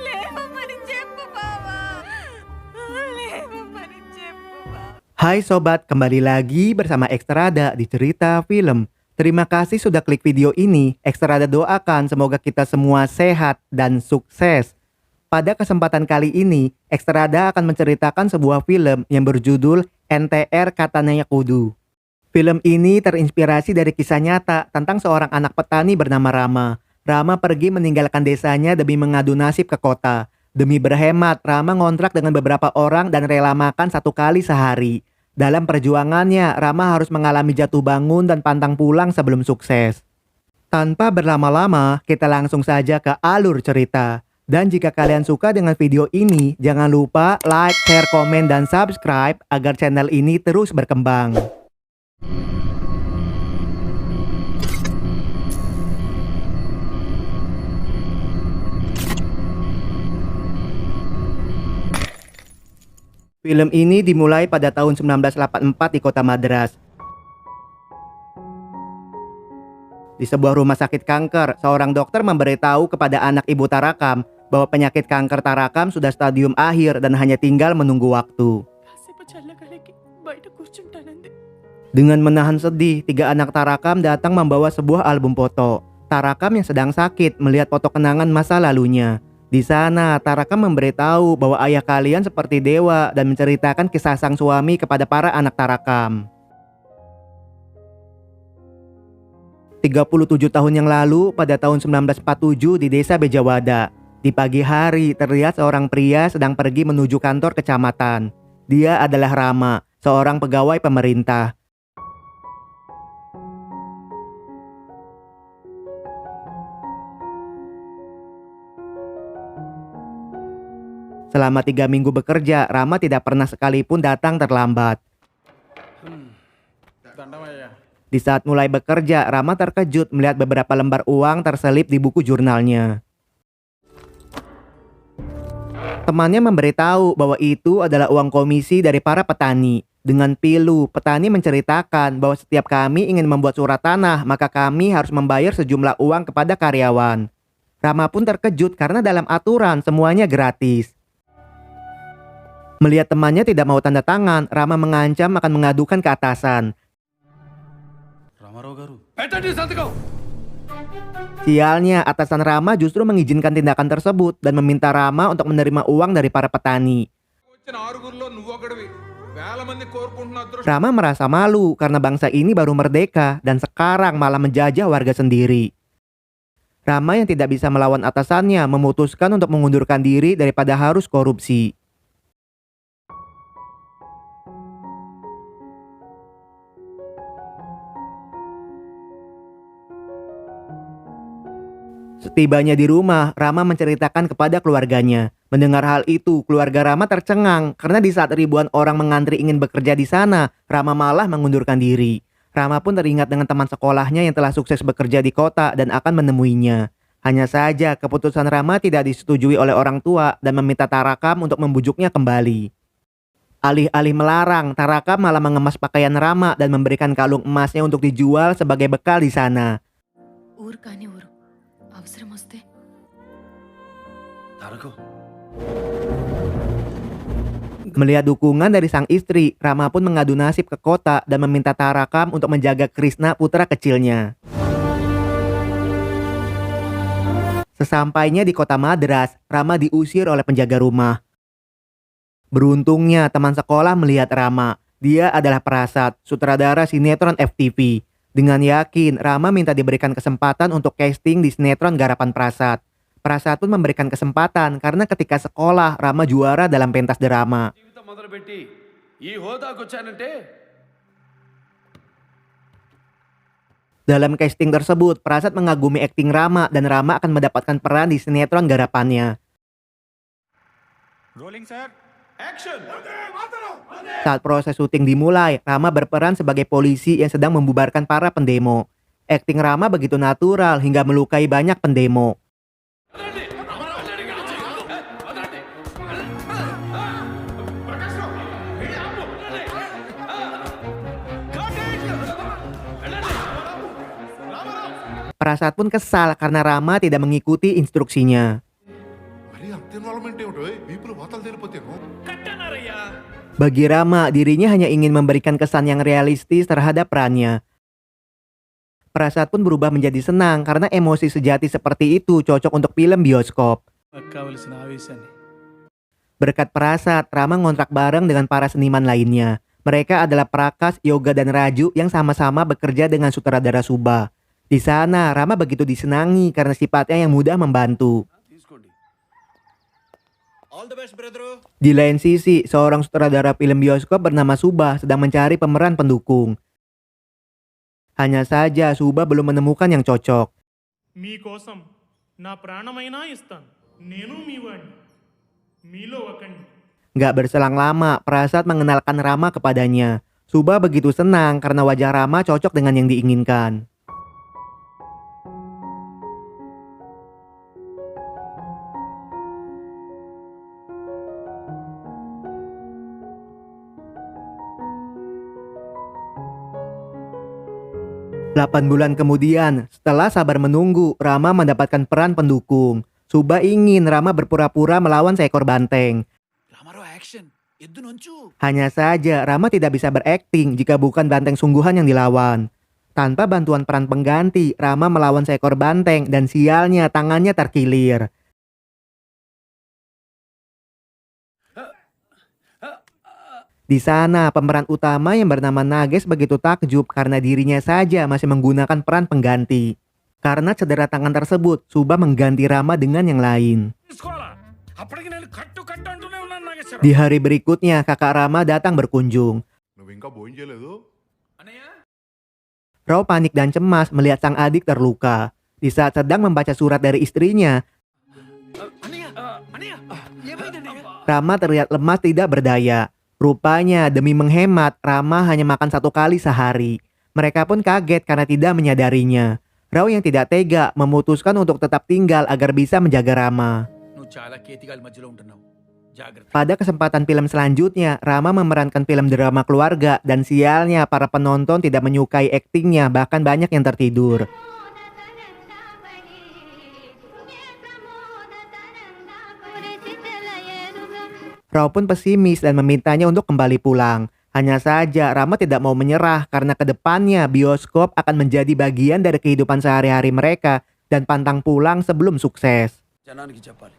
లేవమ్మని చెప్పు బావా. లేవమ్మని చెప్పు బావా. Hai sobat, kembali lagi bersama Ekstrada di Cerita Film. Terima kasih sudah klik video ini. Ekstrada doakan semoga kita semua sehat dan sukses. Pada kesempatan kali ini, Ekstrada akan menceritakan sebuah film yang berjudul NTR Katanya Kudu. Film ini terinspirasi dari kisah nyata tentang seorang anak petani bernama Rama. Rama pergi meninggalkan desanya demi mengadu nasib ke kota. Demi berhemat, Rama ngontrak dengan beberapa orang dan rela makan 1 kali sehari. Dalam perjuangannya, Rama harus mengalami jatuh bangun dan pantang pulang sebelum sukses. Tanpa berlama-lama, kita langsung saja ke alur cerita. Dan jika kalian suka dengan video ini, jangan lupa like, share, komen, dan subscribe agar channel ini terus berkembang. Film ini dimulai pada tahun 1984 di kota Madras. Di sebuah rumah sakit kanker, seorang dokter memberitahu kepada anak ibu Tarakam bahwa penyakit kanker Tarakam sudah stadium akhir dan hanya tinggal menunggu waktu. Dengan menahan sedih, 3 anak Tarakam datang membawa sebuah album foto. Tarakam yang sedang sakit melihat foto kenangan masa lalunya. Di sana, Tarakam memberitahu bahwa ayah kalian seperti dewa dan menceritakan kisah sang suami kepada para anak Tarakam. 37 tahun yang lalu, pada tahun 1947 di desa Bejawada. Di pagi hari, terlihat seorang pria sedang pergi menuju kantor kecamatan. Dia adalah Rama, seorang pegawai pemerintah. Selama 3 minggu bekerja, Rama tidak pernah sekalipun datang terlambat. Di saat mulai bekerja, Rama terkejut melihat beberapa lembar uang terselip di buku jurnalnya. Temannya memberitahu bahwa itu adalah uang komisi dari para petani. Dengan pilu, petani menceritakan bahwa setiap kami ingin membuat surat tanah, maka kami harus membayar sejumlah uang kepada karyawan. Rama pun terkejut karena dalam aturan semuanya gratis. Melihat temannya tidak mau tanda tangan, Rama mengancam akan mengadukan ke atasan. Sialnya, atasan Rama justru mengizinkan tindakan tersebut dan meminta Rama untuk menerima uang dari para petani. Rama merasa malu karena bangsa ini baru merdeka dan sekarang malah menjajah warga sendiri. Rama yang tidak bisa melawan atasannya memutuskan untuk mengundurkan diri daripada harus korupsi. Setibanya di rumah, Rama menceritakan kepada keluarganya. Mendengar hal itu, keluarga Rama tercengang karena di saat ribuan orang mengantri ingin bekerja di sana, Rama malah mengundurkan diri. Rama pun teringat dengan teman sekolahnya yang telah sukses bekerja di kota dan akan menemuinya. Hanya saja keputusan Rama tidak disetujui oleh orang tua dan meminta Tarakam untuk membujuknya kembali. Alih-alih melarang, Tarakam malah mengemas pakaian Rama dan memberikan kalung emasnya untuk dijual sebagai bekal di sana. Melihat dukungan dari sang istri, Rama pun mengadu nasib ke kota dan meminta Tarakam untuk menjaga Krishna, putra kecilnya. Sesampainya di kota Madras, Rama diusir oleh penjaga rumah. Beruntungnya teman sekolah melihat Rama. Dia adalah Prasad, sutradara sinetron FTV. Dengan yakin, Rama minta diberikan kesempatan untuk casting di sinetron garapan Prasad. Prasad pun memberikan kesempatan karena ketika sekolah, Rama juara dalam pentas drama. Dalam casting tersebut, Prasad mengagumi akting Rama dan Rama akan mendapatkan peran di sinetron garapannya. Rolling, sir. Action. Saat proses syuting dimulai, Rama berperan sebagai polisi yang sedang membubarkan para pendemo. Akting Rama begitu natural hingga melukai banyak pendemo. Prasad pun kesal karena Rama tidak mengikuti instruksinya. Involvement ఏమిటో వీపులు వాతలు తేలిపోతేను. Bagi Rama, dirinya hanya ingin memberikan kesan yang realistis terhadap perannya. Prasad pun berubah menjadi senang karena emosi sejati seperti itu cocok untuk film bioskop. కావలసిన ఆవేశాన్ని Berkat Prasad, Rama ngontrak bareng dengan para seniman lainnya. Mereka adalah Prakas, Yoga, dan Raju yang sama-sama bekerja dengan sutradara Subha. Di sana, Rama begitu disenangi karena sifatnya yang mudah membantu. తీసుకోండి. All the best brother. Di lain sisi, seorang sutradara film bioskop bernama Subha sedang mencari pemeran pendukung. Hanya saja Subha belum menemukan yang cocok. మీకోసం నా ప్రాణమైనా ఇస్తాను. నేను మీ వాడిని. మీలో ఒకండి. Gak berselang lama, Prasad mengenalkan Rama kepadanya. Subha begitu senang karena wajah Rama cocok dengan yang diinginkan. Delapan bulan kemudian, setelah sabar menunggu, Rama mendapatkan peran pendukung. Subha ingin Rama berpura-pura melawan seekor banteng. Ramarao action ఎద్దు నుంచు. Hanya saja Rama tidak bisa berakting jika bukan banteng sungguhan yang dilawan. Tanpa bantuan peran pengganti, Rama melawan seekor banteng dan sialnya tangannya terkilir. Di sana, pemeran utama yang bernama Nages begitu takjub karena dirinya saja masih menggunakan peran pengganti. Karena cedera tangan tersebut, Subha mengganti Rama dengan yang lain. తీసుకోవాలా? అప్పటికి నేను కట్టు కట్టు అంటూనే ఉన్నాను Nageswararao. Di hari berikutnya, kakak Rama datang berkunjung. నువ్వు ఇంకా భోజనం చేయలేదు? అన్నయ్య Rao panik dan cemas melihat sang adik terluka. Di saat sedang membaca surat dari istrinya, అన్నయ్య అన్నయ్య ఏమైందండి? Rama terlihat lemas tidak berdaya. Rupanya demi menghemat, Rama hanya makan 1 kali sehari. Mereka pun kaget karena tidak menyadarinya. Rao yang tidak tega memutuskan untuk tetap tinggal agar bisa menjaga Rama. నువ్వు చాలా కేతిగాల మధ్యలో ఉంటున్నావు. జాగ్రత్త. Pada kesempatan film selanjutnya, Rama memerankan film drama keluarga dan sialnya para penonton tidak menyukai aktingnya, bahkan banyak yang tertidur. Rao pun pesimis dan memintanya untuk kembali pulang. Hanya saja Rama tidak mau menyerah karena kedepannya bioskop akan menjadi bagian dari kehidupan sehari-hari mereka dan pantang pulang sebelum sukses. జనానికి చెప్పాలి.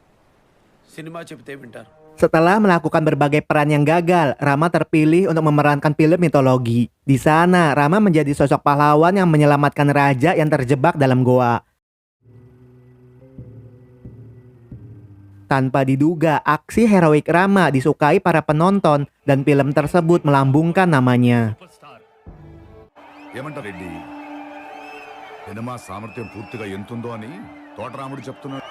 సినిమా చెబితే వింటారు. Setelah melakukan berbagai peran yang gagal, Rama terpilih untuk memerankan film mitologi. Di sana, Rama menjadi sosok pahlawan yang menyelamatkan raja yang terjebak dalam goa. Tanpa diduga, aksi heroik Rama disukai para penonton dan film tersebut melambungkan namanya. ఏమంటారు రెడ్డి? సినిమా సామర్థ్యం పూర్తిగా ఎంతుందో అని తోటరాముడు చెప్తున్నాడు.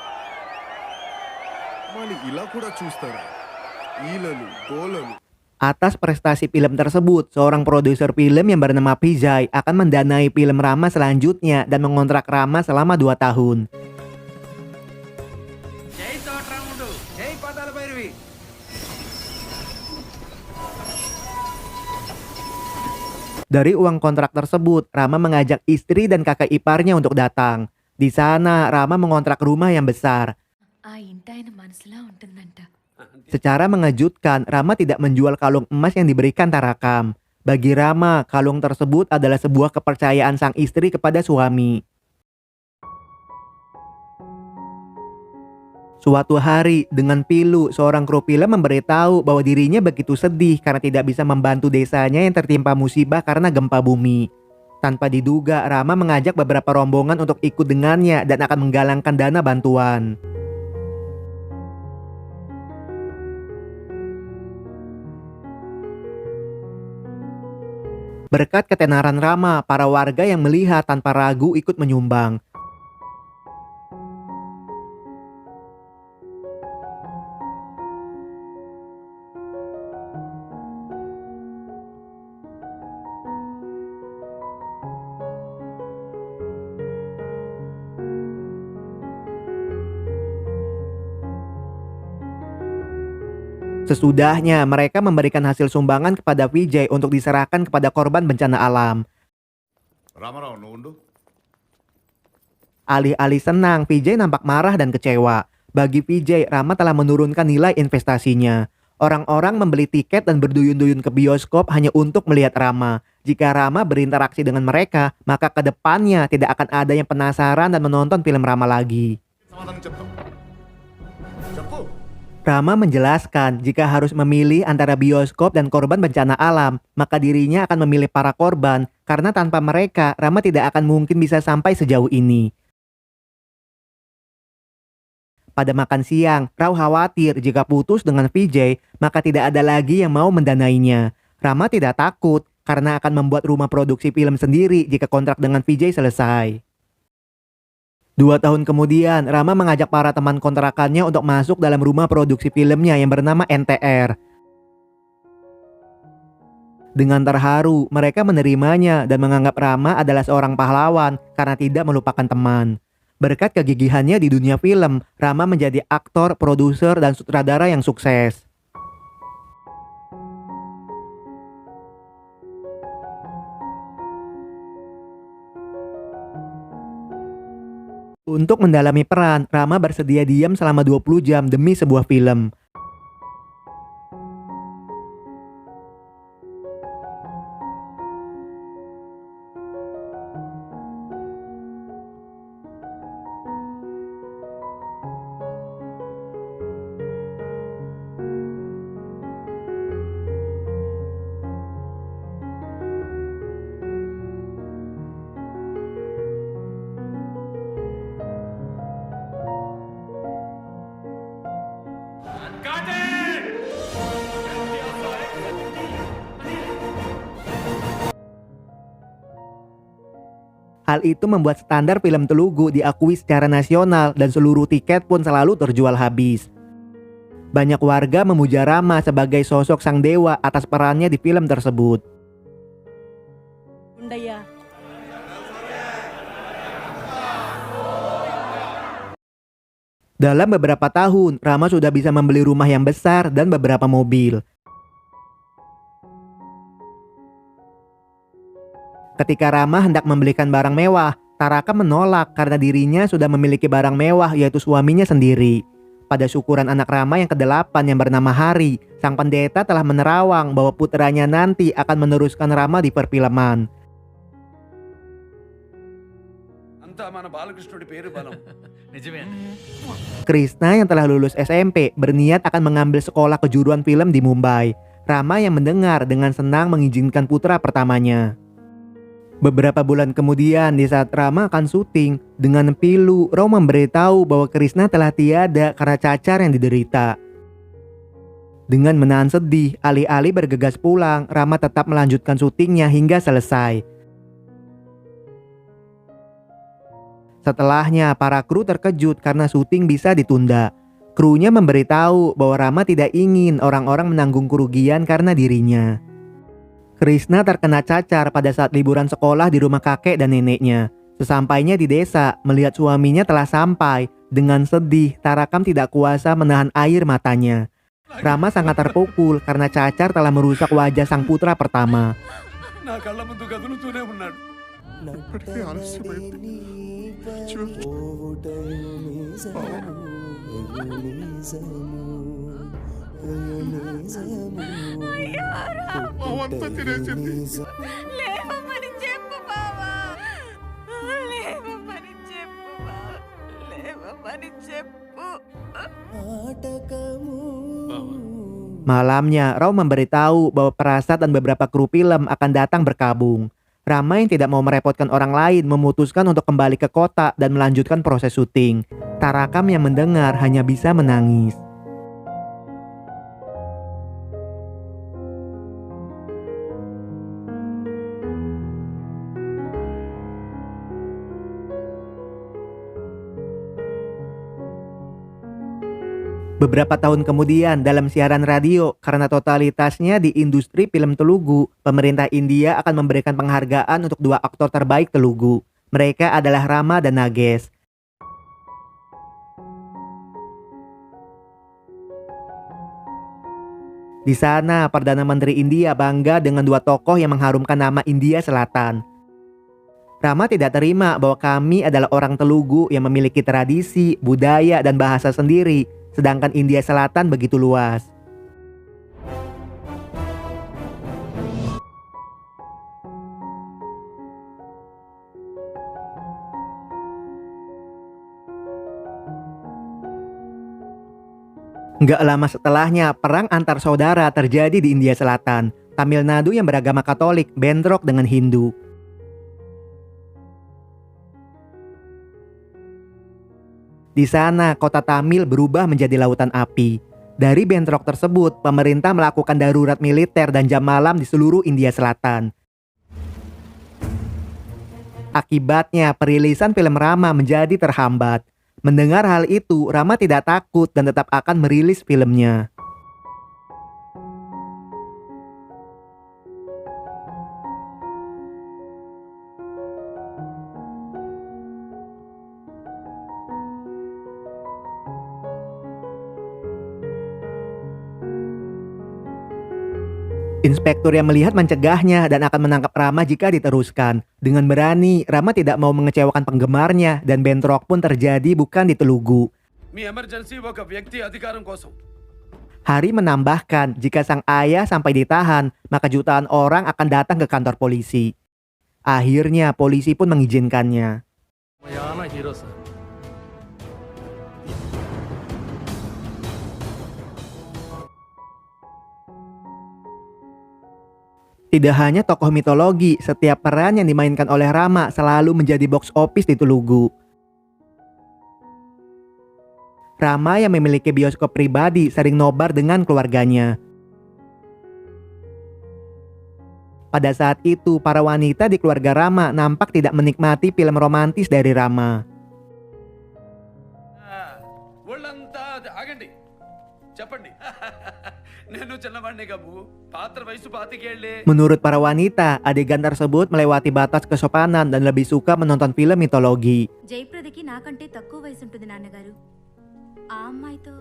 మళ్ళీ ఇలా కూడా చూస్తారా? ఈలలు గోలలు. Atas prestasi film tersebut, seorang produser film yang bernama Vijay akan mendanai film Rama selanjutnya dan mengontrak Rama selama 2 tahun. జై తోటరాముడు. జై పాతాల Bhairavi. Dari uang kontrak tersebut, Rama mengajak istri dan kakak iparnya untuk datang. Di sana, Rama mengontrak rumah yang besar. ఆ ఇంటి ఆయన మనసులా ఉంటుందంట. Secara mengejutkan, Rama tidak menjual kalung emas yang diberikan Tarakam. Bagi Rama, kalung tersebut adalah sebuah kepercayaan sang istri kepada suami. Suatu hari, dengan pilu, seorang kru film memberitahu bahwa dirinya begitu sedih karena tidak bisa membantu desanya yang tertimpa musibah karena gempa bumi. Tanpa diduga, Rama mengajak beberapa rombongan untuk ikut dengannya dan akan menggalangkan dana bantuan. Berkat ketenaran Rama, para warga yang melihat tanpa ragu ikut menyumbang. Sesudahnya, mereka memberikan hasil sumbangan kepada Vijay untuk diserahkan kepada korban bencana alam. Ramarao నువ్వు ఉండు. Alih-alih senang, Vijay nampak marah dan kecewa. Bagi VJ, Rama telah menurunkan nilai investasinya. Orang-orang membeli tiket dan berduyun-duyun ke bioskop hanya untuk melihat Rama. Jika Rama berinteraksi dengan mereka, maka ke depannya tidak akan ada yang penasaran dan menonton film Rama lagi. సమాధానం చెప్తాం చెప్పు. Rama menjelaskan jika harus memilih antara bioskop dan korban bencana alam, maka dirinya akan memilih para korban karena tanpa mereka, Rama tidak akan mungkin bisa sampai sejauh ini. Pada makan siang, Rao khawatir jika putus dengan VJ, maka tidak ada lagi yang mau mendanainya. Rama tidak takut karena akan membuat rumah produksi film sendiri jika kontrak dengan VJ selesai. 2 tahun kemudian, Rama mengajak para teman kontrakannya untuk masuk dalam rumah produksi filmnya yang bernama NTR. Dengan terharu, mereka menerimanya dan menganggap Rama adalah seorang pahlawan karena tidak melupakan teman. Berkat kegigihannya di dunia film, Rama menjadi aktor, produser, dan sutradara yang sukses. Untuk mendalami peran, Rama bersedia diam selama 20 jam demi sebuah film. Hal itu membuat standar film Telugu diakui secara nasional dan seluruh tiket pun selalu terjual habis. Banyak warga memuja Rama sebagai sosok sang dewa atas perannya di film tersebut. ఉండయ్యా Dalam beberapa tahun, Rama sudah bisa membeli rumah yang besar dan beberapa mobil. Ketika Rama hendak membelikan barang mewah, Taraka menolak karena dirinya sudah memiliki barang mewah yaitu suaminya sendiri. Pada syukuran anak Rama yang ke-8 yang bernama Hari, sang pendeta telah menerawang bahwa putranya nanti akan meneruskan Rama di perfilman. అంతా మన బాలకృష్ణుడి పేరు బలం. నిజమే Krishna yang telah lulus SMP berniat akan mengambil sekolah kejuruan film di Mumbai. Rama yang mendengar dengan senang mengizinkan putra pertamanya. Beberapa bulan kemudian di saat Rama akan syuting, dengan pilu Rao memberitahu bahwa Krishna telah tiada karena cacar yang diderita. Dengan menahan sedih, alih-alih bergegas pulang, Rama tetap melanjutkan syutingnya hingga selesai. Setelahnya, para kru terkejut karena syuting bisa ditunda. Krunya memberitahu bahwa Rama tidak ingin orang-orang menanggung kerugian karena dirinya. Krishna terkena cacar pada saat liburan sekolah di rumah kakek dan neneknya. Sesampainya di desa, melihat suaminya telah sampai. Dengan sedih, Tarakam tidak kuasa menahan air matanya. Rama sangat terpukul karena cacar telah merusak wajah sang putra pertama. నా కళ్ళ ముందు కదులుతూనే ఉన్నాడు. ఇప్పటికే ఆలస్యమైంది. అవంతా తినేసింది. లేవమని చెప్పు బావా లేవమని చెప్పు బావా లేవమని చెప్పు Malamnya, Rao memberitahu bahwa Prasad dan beberapa kru film akan datang berkabung. Rama yang tidak mau merepotkan orang lain memutuskan untuk kembali ke kota dan melanjutkan proses syuting. Tarakam yang mendengar hanya bisa menangis. Beberapa tahun kemudian dalam siaran radio, karena totalitasnya di industri film Telugu, pemerintah India akan memberikan penghargaan untuk 2 aktor terbaik Telugu. Mereka adalah Rama dan Nagesh. Di sana, Perdana Menteri India bangga dengan 2 tokoh yang mengharumkan nama India Selatan. Rama tidak terima bahwa kami adalah orang Telugu yang memiliki tradisi, budaya, dan bahasa sendiri, sedangkan India Selatan begitu luas. Nggak lama setelahnya, perang antar saudara terjadi di India Selatan. Tamil Nadu yang beragama Katolik bentrok dengan Hindu. Di sana, kota Tamil berubah menjadi lautan api. Dari bentrok tersebut, pemerintah melakukan darurat militer dan jam malam di seluruh India Selatan. Akibatnya, perilisan film Rama menjadi terhambat. Mendengar hal itu, Rama tidak takut dan tetap akan merilis filmnya. Inspektur yang melihat mencegahnya dan akan menangkap Rama jika diteruskan. Dengan berani, Rama tidak mau mengecewakan penggemarnya dan bentrok pun terjadi bukan di Telugu. మీ ఎమర్జెన్సీ ఒక వ్యక్తి అధికారం కోసం. Hari menambahkan jika sang ayah sampai ditahan, maka jutaan orang akan datang ke kantor polisi. Akhirnya polisi pun mengizinkannya. Tidak hanya tokoh mitologi, setiap peran yang dimainkan oleh Rama selalu menjadi box office di Telugu. Rama yang memiliki bioskop pribadi sering nobar dengan keluarganya. Pada saat itu, para wanita di keluarga Rama nampak tidak menikmati film romantis dari Rama. ఒళ్ళంతా ఆగండి చెప్పండి నేను చిన్నవాడిని కాదు పాత్ర వయసు 25 Menurut para wanita, adegan tersebut melewati batas kesopanan dan lebih suka menonton film mitologi. జయప్రదకి నాకంటే తక్కువ వయసు ఉంటుంది నాన్నగారు. ఆ అమ్మాయితో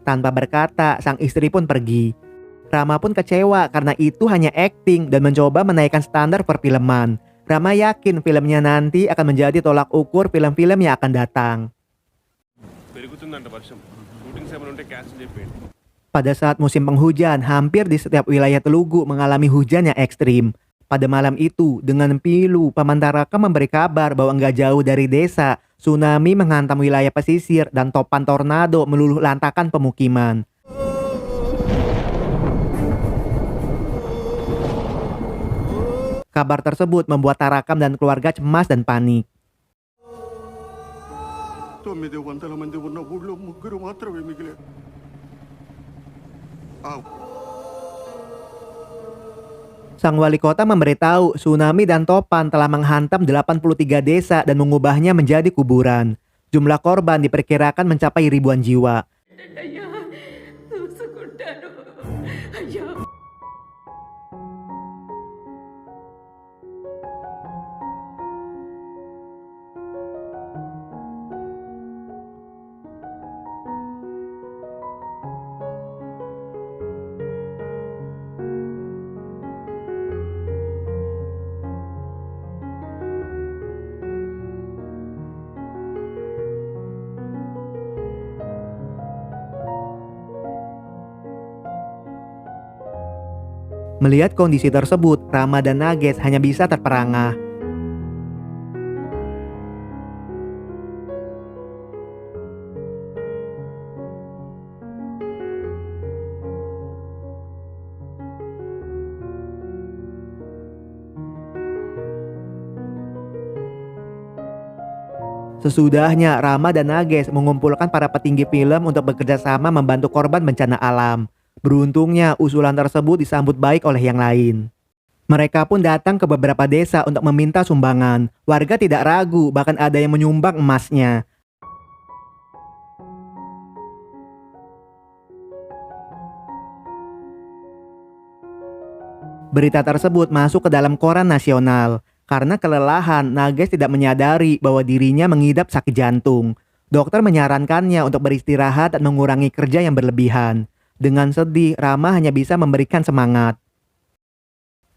Tanpa berkata, sang istri pun pergi. Rama pun kecewa karena itu hanya akting dan mencoba menaikkan standar perfilman. Rama yakin filmnya nanti akan menjadi tolak ukur film-film yang akan datang. పెరుగుతుందంట వర్షం షూటింగ్స్ ఏమైనా ఉంటే క్యాన్సిల్ చేయండి. Pada saat musim penghujan, hampir di setiap wilayah Telugu mengalami hujan yang ekstrim. Pada malam itu, dengan pilu, Paman Taraka memberi kabar bahwa nggak jauh dari desa, tsunami menghantam wilayah pesisir dan topan tornado meluluh lantakan pemukiman. Kabar tersebut membuat Tarakam dan keluarga cemas dan panik. 900 మంది ఉన్న ఊళ్ళో ముగ్గురు మాత్రమే మిగిలారు. Sang wali kota memberitahu tsunami dan topan telah menghantam 83 desa dan mengubahnya menjadi kuburan. Jumlah korban diperkirakan mencapai ribuan jiwa. అయ్యా చూసుకుంటాను అయ్యా. Melihat kondisi tersebut, Rama dan Nages hanya bisa terperangah. Sesudahnya, Rama dan Nages mengumpulkan para petinggi film untuk bekerja sama membantu korban bencana alam. Beruntungnya, usulan tersebut disambut baik oleh yang lain. Mereka pun datang ke beberapa desa untuk meminta sumbangan. Warga tidak ragu, bahkan ada yang menyumbang emasnya. Berita tersebut masuk ke dalam koran nasional. Karena kelelahan, Nages tidak menyadari bahwa dirinya mengidap sakit jantung. Dokter menyarankannya untuk beristirahat dan mengurangi kerja yang berlebihan. Dengan sedih, Rama hanya bisa memberikan semangat.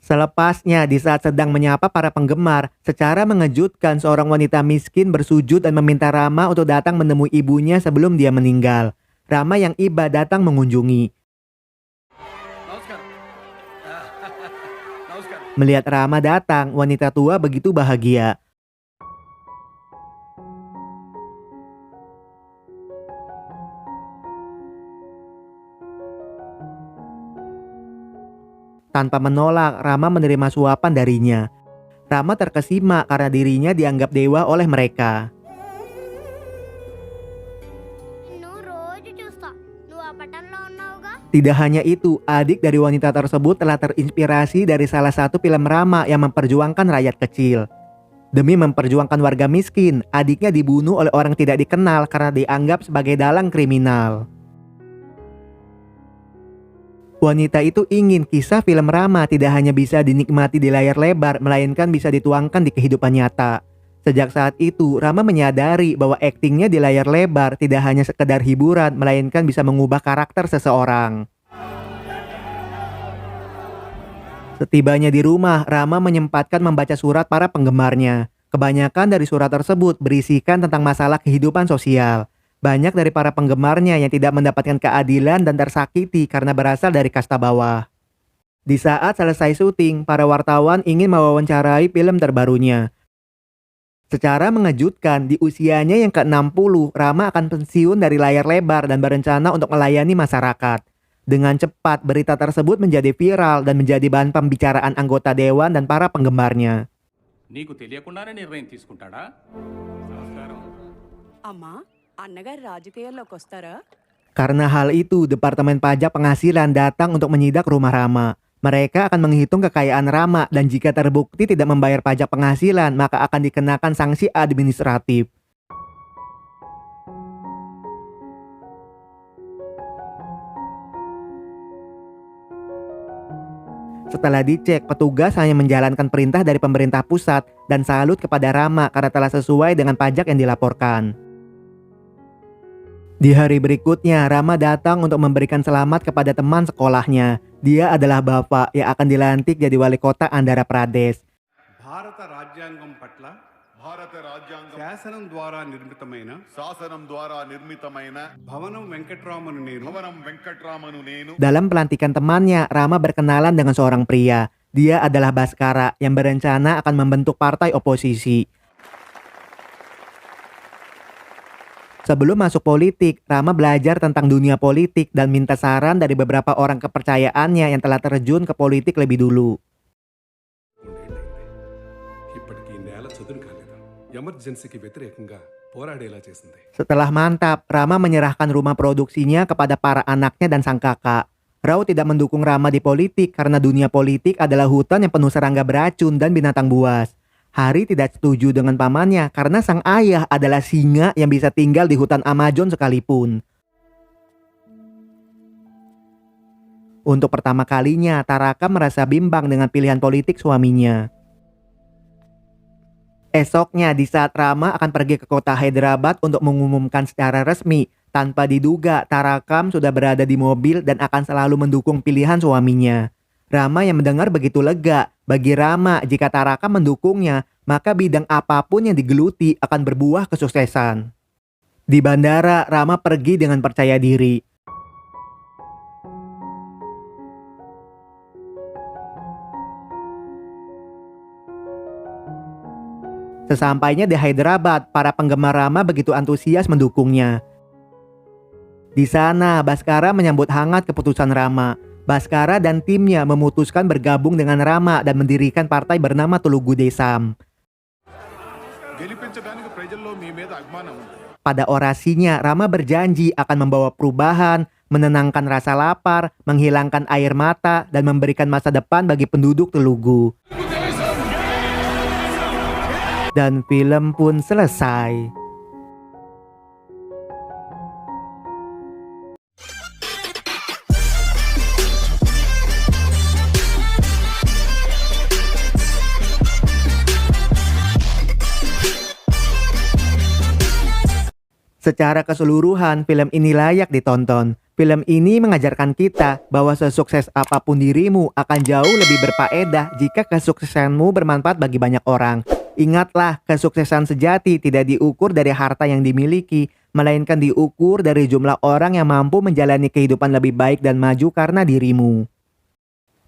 Selepasnya, di saat sedang menyapa para penggemar, secara mengejutkan seorang wanita miskin bersujud dan meminta Rama untuk datang menemui ibunya sebelum dia meninggal. Rama yang iba datang mengunjungi. Melihat Rama datang, wanita tua begitu bahagia. Tanpa menolak, Rama menerima suapan darinya. Rama terkesima karena dirinya dianggap dewa oleh mereka. Tidak hanya itu, adik dari wanita tersebut telah terinspirasi dari salah satu film Rama yang memperjuangkan rakyat kecil. Demi memperjuangkan warga miskin, adiknya dibunuh oleh orang tidak dikenal karena dianggap sebagai dalang kriminal. Wanita itu ingin kisah film Rama tidak hanya bisa dinikmati di layar lebar, melainkan bisa dituangkan di kehidupan nyata. Sejak saat itu, Rama menyadari bahwa aktingnya di layar lebar tidak hanya sekedar hiburan, melainkan bisa mengubah karakter seseorang. Setibanya di rumah, Rama menyempatkan membaca surat para penggemarnya. Kebanyakan dari surat tersebut berisikan tentang masalah kehidupan sosial. Banyak dari para penggemarnya yang tidak mendapatkan keadilan dan tersakiti karena berasal dari kasta bawah. Di saat selesai syuting, para wartawan ingin mewawancarai film terbarunya. Secara mengejutkan, di usianya yang ke-60, Rama akan pensiun dari layar lebar dan berencana untuk melayani masyarakat. Dengan cepat, berita tersebut menjadi viral dan menjadi bahan pembicaraan anggota dewan dan para penggemarnya. నీకు తెలియకుండానే నిర్ణయం తీసుకుంటాడా? అమ్మా అన్నగారు రాజకీయాల్లోకి వస్తారా? Karena hal itu, Departemen Pajak Penghasilan datang untuk menyidak rumah Rama. Mereka akan menghitung kekayaan Rama dan jika terbukti tidak membayar pajak penghasilan, maka akan dikenakan sanksi administratif. Setelah dicek, petugas hanya menjalankan perintah dari pemerintah pusat dan salut kepada Rama karena telah sesuai dengan pajak yang dilaporkan. Di hari berikutnya, Rama datang untuk memberikan selamat kepada teman sekolahnya. Dia adalah bapak yang akan dilantik jadi wali kota Andhra Pradesh. భారత రాజ్యాంగం పట్ల భారత రాజ్యాంగం శాసనం ద్వారా నిర్మితమైన శాసనం ద్వారా నిర్మితమైన భవనం వెంకట్రామన్ నేను భవనం వెంకట్రామను నేను Dalam pelantikan temannya, Rama berkenalan dengan seorang pria. Dia adalah Baskara yang berencana akan membentuk partai oposisi. Sebelum masuk politik, Rama belajar tentang dunia politik dan minta saran dari beberapa orang kepercayaannya yang telah terjun ke politik lebih dulu. ఇప్పటికీ నేల చదును కాలేదు ఎమర్జెన్సీకి వ్యతిరేకంగా పోరాడేలా చేసింది. Setelah mantap, Rama menyerahkan rumah produksinya kepada para anaknya dan sang kakak. Rao tidak mendukung Rama di politik karena dunia politik adalah hutan yang penuh serangga beracun dan binatang buas. Hari tidak setuju dengan pamannya karena sang ayah adalah singa yang bisa tinggal di hutan Amazon sekalipun. Untuk pertama kalinya, Taraka merasa bimbang dengan pilihan politik suaminya. Esoknya, di saat Rama akan pergi ke kota Hyderabad untuk mengumumkan secara resmi, tanpa diduga Tarakam sudah berada di mobil dan akan selalu mendukung pilihan suaminya. Rama yang mendengar begitu lega. Bagi Rama, jika Taraka mendukungnya, maka bidang apapun yang digeluti akan berbuah kesuksesan. Di bandara, Rama pergi dengan percaya diri. Sesampainya di Hyderabad, para penggemar Rama begitu antusias mendukungnya. Di sana, Baskara menyambut hangat keputusan Rama. Baskara dan timnya memutuskan bergabung dengan Rama dan mendirikan partai bernama Telugu Desam. గెలిపించడానికి ప్రజల్లో మీ మీద అభిమానం ఉంది. Pada orasinya, Rama berjanji akan membawa perubahan, menenangkan rasa lapar, menghilangkan air mata, dan memberikan masa depan bagi penduduk Telugu. Dan film pun selesai. Secara keseluruhan, film ini layak ditonton. Film ini mengajarkan kita bahwa sesukses apapun dirimu akan jauh lebih berfaedah jika kesuksesanmu bermanfaat bagi banyak orang. Ingatlah, kesuksesan sejati tidak diukur dari harta yang dimiliki, melainkan diukur dari jumlah orang yang mampu menjalani kehidupan lebih baik dan maju karena dirimu.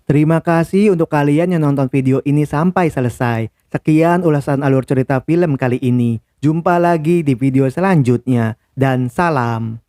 Terima kasih untuk kalian yang nonton video ini sampai selesai. Sekian ulasan alur cerita film kali ini. Jumpa lagi di video selanjutnya, dan salam.